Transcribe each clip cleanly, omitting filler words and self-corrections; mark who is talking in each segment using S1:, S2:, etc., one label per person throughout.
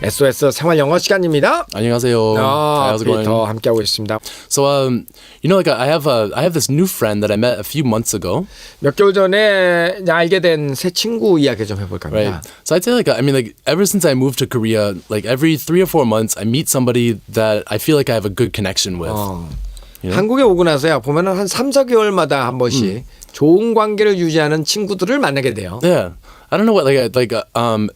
S1: SOS 생활영어 시간입니다.
S2: 안녕하세요. How's it going?
S1: 더 함께하고 있습니다.
S2: So, like I have this new friend that I met a few months ago.
S1: 몇 개월 전에 알게 된 새 친구 이야기 좀 해볼까 합니다.
S2: Right. So I'd say like ever since I moved to Korea, like every 3 or 4 months, I meet somebody that I feel like I have a good connection with. You know?
S1: 한국에 오고 나서야 보면은 한 3, 4개월마다 한 번씩 좋은 관계를 유지하는 친구들을 만나게 돼요.
S2: Yeah. I don't know what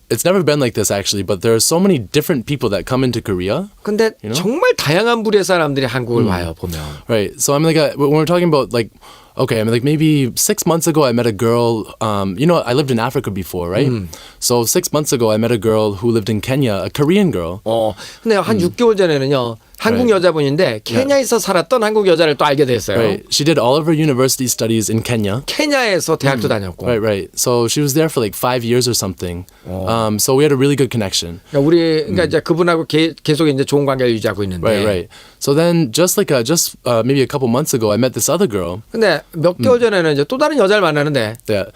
S2: it's never been like this actually, but there are so many different people that come into Korea.
S1: 근데
S2: You know?
S1: 정말 다양한 부류의 사람들이 한국을 와요 보면.
S2: Right. So I'm when we're talking about like, okay, I mean like maybe 6 months ago I met a girl. I lived in Africa before, right? So 6 months ago I met a girl who lived in Kenya, a Korean girl.
S1: 근데 한 6개월 전에는요. 한국 여자분인데 케냐에서 살았던 한국 여자를 또 알게 됐어요.
S2: Right. She did all of her university studies in Kenya.
S1: 케냐에서 대학도 다녔고.
S2: Right. So she was there for like 5 years or something. So we had a really good connection.
S1: 그러니까 이제 그분하고 계속 이제 좋은 관계를 유지하고 있는데.
S2: Right. So then just maybe a couple months ago I met this other girl.
S1: 근데 몇 개월 전에는 이제 또 다른 여자를 만나는데.
S2: Yeah.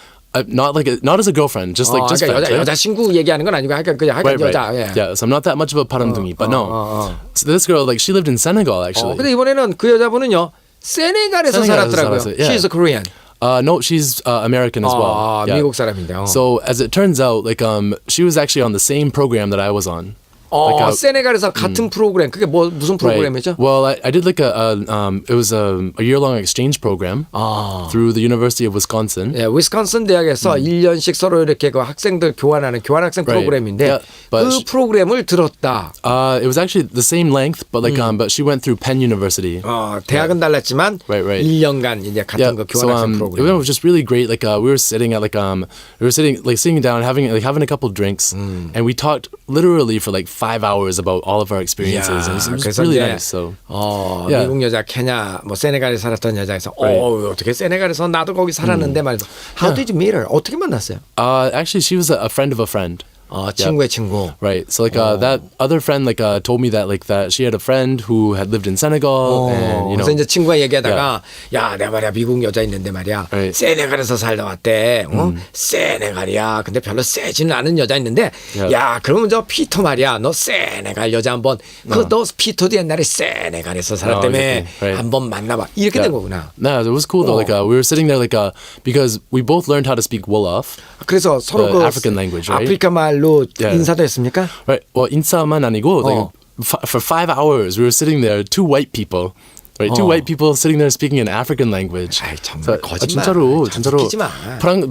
S2: Not as a girlfriend, just friends.
S1: 그러니까 여자 친구 얘기하는 건 아니고 그냥 여자.
S2: Right. Yeah. So I'm not that much of a 바람둥이, but no. So this girl, like, she lived in Senegal actually.
S1: 근데 이번에는 그 여자분은요 세네갈에서 살았더라고요.
S2: Yeah.
S1: She's a Korean.
S2: No, she's American as well. Yeah.
S1: 미국 사람인데요.
S2: So as it turns out, like she was actually on the same program that I was on.
S1: 세네갈에서 같은 프로그램. 그게 무슨 프로그램이죠?
S2: Right. Well, I did like it was a year-long exchange program through the University of Wisconsin.
S1: 예, 위스콘신 대학에서 1년씩 서로 이렇게 그 학생들 교환하는 교환학생 프로그램인데
S2: Yeah, but
S1: 그 프로그램을 들었다.
S2: It was actually the same length, but but she went through Penn University.
S1: 대학은 달랐지만
S2: Right.
S1: 1년간 이제 같은 그 교환학생 프로그램.
S2: It was just really great. Like we were sitting down having a couple drinks, and we talked literally for like 5 hours about all of our experiences. And it was really nice. So,
S1: 미국 여자, 케냐, 세네갈에 살았던 여자에서 어떻게 세네갈에서 나도 거기 살았는데 말이죠. How did you meet her? 어떻게 만났어요?
S2: Actually, she was a friend of a friend.
S1: 친구의 친구.
S2: Right. So that other friend told me that she had a friend who had lived in Senegal and
S1: 그래서 이제 친구가 얘기하다가 야, 내가 말이야 미국 여자 있는데 말이야 세네갈에서 살다 왔대. 세네갈이야. 근데 별로 세지는 않은 여자 있는데 야, 그러면 저 피터 말이야. 너 세네갈 여자 한번 너 피터도 옛날에 세네갈에서 살았다며 한번 만나봐. 이렇게 된 거구나.
S2: No, it was cool though. We were sitting there because we both learned how to speak Wolof.
S1: 그래서 서로 그
S2: African language, right?
S1: 아프리카 말로 인사도 했습니까?
S2: Right. Well, 인사만 아니고 for 5 hours we were sitting there, two white people. Right, two white people sitting there speaking an African language.
S1: 정말 거짓말.
S2: 진짜로.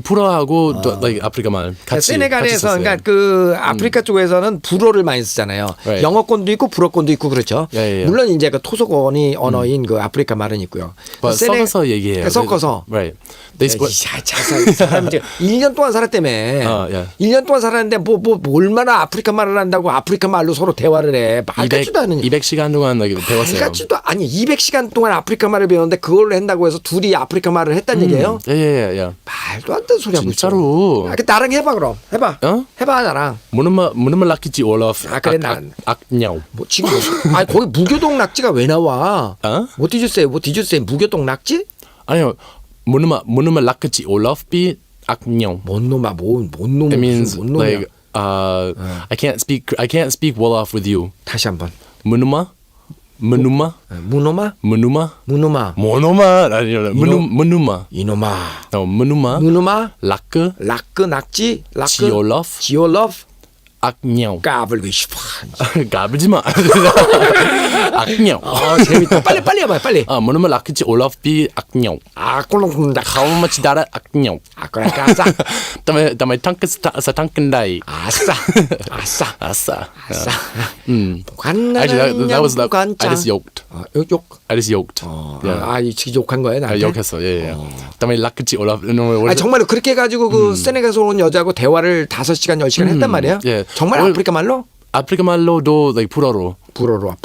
S2: 불어하고 아프리카말 같이.
S1: 세네갈에서 그러니까 그 아프리카 쪽에서는 불어를 많이 쓰잖아요.
S2: Right.
S1: 영어권도 있고 불어권도 있고 그렇죠.
S2: Yeah.
S1: 물론 이제 그 토속어니 언어인 그 아프리카 말은 있고요.
S2: 섞어서 얘기해요.
S1: 섞어서.
S2: Right.
S1: 사람들이 1년 동안 살았다며. 1년 동안 살았는데 얼마나 아프리카 말을 한다고 아프리카 말로 서로 대화를 해. 말 같지도 않은.
S2: 200시간 동안 배웠어요.
S1: 말 같지도 아니 200시간 동안 아프리카 말을 배웠는데 그걸로 한다고 해서 둘이 아프리카 말을 했다는 얘기예요?
S2: 예.
S1: 말도 안 되는 소리 하고 있어.
S2: 진짜로.
S1: 나랑 해봐 그럼. 해봐. 해봐 나랑.
S2: 뭐는말 낙지지 올라프.
S1: 그래 난.
S2: 악냥.
S1: 지금 거기 무교동 낙지가 왜 나와? What did you say? 무교동 낙지?
S2: 아니요. 뭐는말 낙지 올라프비 악냥.
S1: 뭔 놈아 뭔 놈.
S2: It means like I can't speak Wolof with you.
S1: 다시 한번.
S2: 무누마 아니요. 무누마.
S1: 무누마.
S2: 라크
S1: 낙지.
S2: 지올러프. 악냥.
S1: 까불고 싶어.
S2: 까불지마. 악냥.
S1: 재밌다. 빨리 해봐 빨리.
S2: 뭐는말 낙지 올라프비 악냥.
S1: 꼴렁కుం다.
S2: How much data 악냥.
S1: 아싸.
S2: 담에 탕크 sa 탕크다이.
S1: 아싸.
S2: Actually, that was I just yoked.
S1: 욕?
S2: I just yoked.
S1: 지금 욕한 거예요 나한테?
S2: 욕했어. 예. 담에 낙지 올라프.
S1: 정말로 그렇게 해가지고 그 세네갈에서 온 여자하고 대화를 5시간 10시간 했단 말이야?
S2: 예.
S1: 정말 아프리카 말로?
S2: 아프리카 말로도 불어로.
S1: 불어로.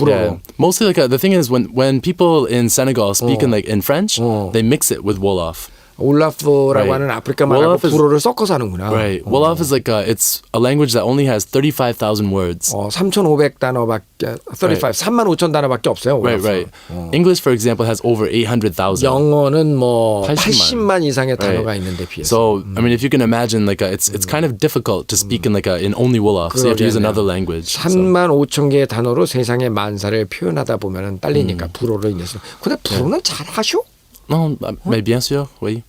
S2: Mostly the thing is when people in Senegal speak in French, they mix it with Wolof.
S1: 올라프라고 하는 아프리카 말하고
S2: Wolof is-
S1: 불어를 섞어서 하는구나.
S2: Right. Wolof is like it's a language that only has 35,000 words.
S1: 3,500단어밖에 35, 35,000단어밖에 없어요.
S2: Right, right. English, for example, has over 800,000.
S1: 영어는 뭐
S2: 80만
S1: 80만 이상의 단어가 있는데 비해서.
S2: So, I mean, if you can imagine, like, it's kind of difficult to speak in only Wolof. So you have to use another language.
S1: 35,000개의 단어로 세상의 만사를 표현하다 보면은 딸리니까 불어로 인해서. 근데 불어는 잘하셔?
S2: Non, mais bien sûr, oui.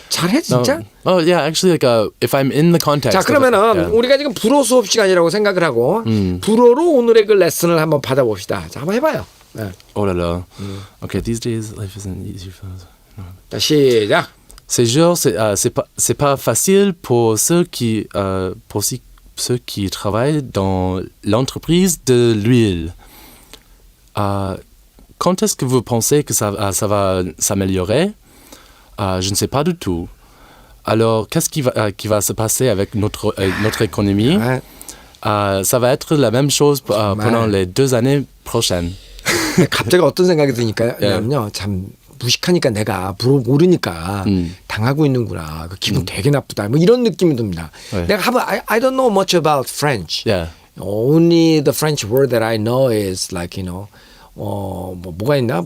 S1: 잘해 진짜?
S2: Oh, yeah, actually, if I'm in the context.
S1: 자 그러면은 우리가 지금 불어 수업 시간이라고 생각을 하고 불어로 오늘의 그 레슨을 한번 받아봅시다. 자 한번 해봐요. 네.
S2: Oh là là. Okay, these days, life isn't easy for us.
S1: 자 시작.
S2: Ces jours, c'est pas facile pour ceux qui travaillent dans l'entreprise de l'huile. Quand est-ce que vous pensez que ça va s'améliorer? Je ne sais pas du tout. Alors, qu'est-ce qui va se passer avec notre économie? Ça va être la même chose pendant les 2 années prochaines.
S1: 갑자기 어떤 생각이 드니까요. 참 무식하니까 내가 모르니까 당하고 있는구나. 그 기분 되게 나쁘다. 뭐 이런 느낌이 듭니다. 내가 I don't know much about French.
S2: Yeah.
S1: Only the French word that I know is like 뭐가 있나?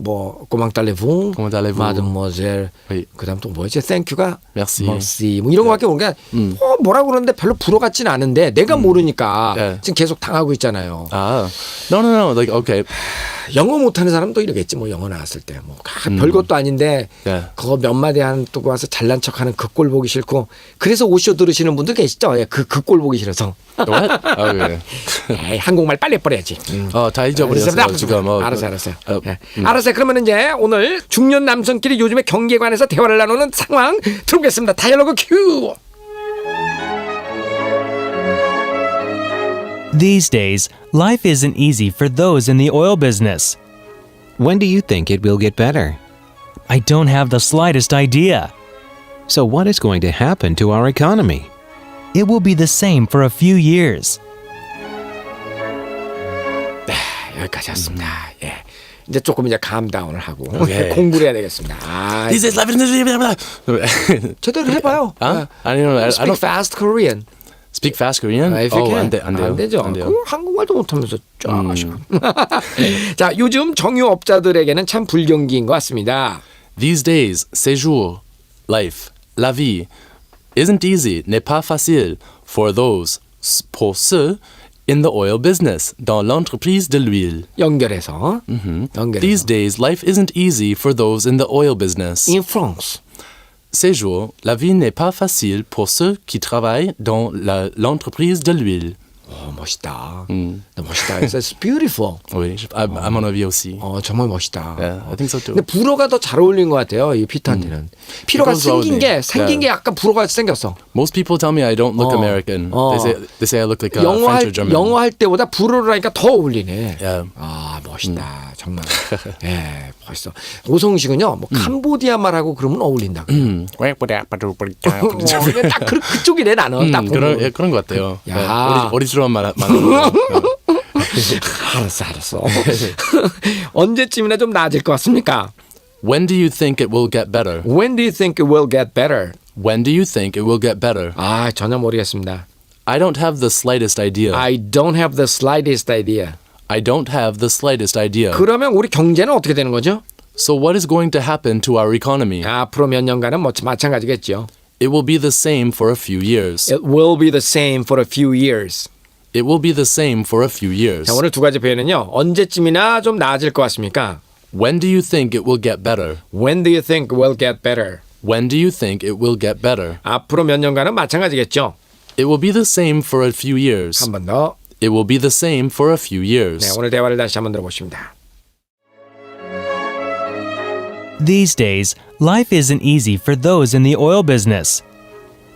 S1: comment allez-vous? mademoiselle.
S2: Oui.
S1: 그다음 또 뭐였지? thank you가
S2: Merci.
S1: 뭐 이런 거밖에 모르니까 뭐라고 그러는데 별로 불어 같지는 않은데 내가 모르니까 지금 계속 당하고 있잖아요.
S2: No. Like, okay.
S1: 영어 못하는 사람도 이러겠지. 뭐 영어 나왔을 때 별것도 아닌데 그거 몇 마디 듣고 와서 잘난 척하는 그 꼴 보기 싫고 그래서 오쇼 들으시는 분들 계시죠? 그 꼴 보기 싫어서.
S2: What? Okay.
S1: 에이, 한국말 빨리 버려야지.
S2: 다 잊어버렸어요 지금.
S1: 알았어요. 알았어요. 그러면 이제 오늘 중년 남성끼리 요즘에 경기에 관해서 대화를 나누는 상황 들어보겠습니다. 다이얼로그 큐.
S3: These days, life isn't easy for those in the oil business.
S4: When do you think it will get better?
S3: I don't have the slightest idea.
S4: So what is going to happen to our economy?
S3: It will be the same for a few years.
S1: 여기까지 왔습니다. 예. 이제 조금 이제 감다운을 하고 공부를 해야 되겠습니다.
S2: This is
S1: 제대로 해봐요.
S2: I
S1: Speak
S2: don't
S1: fast Korean.
S2: speak fast Korean.
S1: If you can.
S2: 안 돼요.
S1: 안 되죠. 한국말도 못하면서 쫙. 자, 요즘 정유업자들에게는 참 불경기인 것 같습니다.
S2: These days, ces jours, life, la vie, isn't easy, n'est pas facile pour ceux in the oil business, dans l'entreprise de l'huile.
S1: 연결해서.
S2: These days, life isn't easy for those in the oil business.
S1: In France.
S2: Ces jours, la vie n'est pas facile pour ceux qui travaillent dans l'entreprise de l'huile.
S1: 멋있다. 멋있다. It's beautiful.
S2: Oui, à mon avis aussi.
S1: 정말 멋있다.
S2: Yeah, I think so too.
S1: 근데 불어가 더 잘 어울리는 것 같아요. 이 피터한테는. 피터가 생긴 게 약간 불어가 생겼어.
S2: Most people tell me I don't look American. They say I look like a French or German.
S1: 영어 할 때보다 불어를 하니까 더 어울리네.
S2: Yeah.
S1: 멋있다. 정말. 예, 멋있어. 오성식은요. 캄보디아 말하고 그러면 어울린다. 딱 그쪽이네 나는. 딱
S2: 그런 것 같아요.
S1: 야.
S2: 어리스러운 말.
S1: 알았어. 언제쯤이나 좀 나아질 것 같습니까?
S2: When do you think it will get better?
S1: When do you think it will get better?
S2: When do you think it will get better?
S1: 전혀 모르겠습니다.
S2: I don't have the slightest idea.
S1: I don't have the slightest idea.
S2: I don't have the slightest idea.
S1: 그러면 우리 경제는 어떻게 되는 거죠?
S2: So what is going to happen to our economy?
S1: 앞으로 몇 년간은 마찬가지겠죠.
S2: It will be the same for a few years.
S1: It will be the same for a few years.
S2: It will be the same for a few years.
S1: 자, 오늘 두 가지 표현은요. 언제쯤이나 좀 나아질 것 같습니까?
S2: When do you think it will get better?
S1: When do you think it will get better?
S2: When do you think it will get better?
S1: 앞으로 몇 년간은 마찬가지겠죠.
S2: It will be the same for a few years.
S1: 한 번 더.
S2: It will be the same for a few years.
S1: 네, 오늘 대화를 다시 한번 들어보십니다.
S3: These days, life isn't easy for those in the oil business.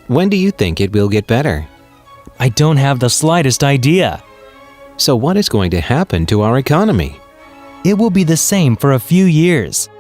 S4: When do you think it will get better?
S3: I don't have the slightest idea.
S4: So what is going to happen to our economy?
S3: It will be the same for a few years.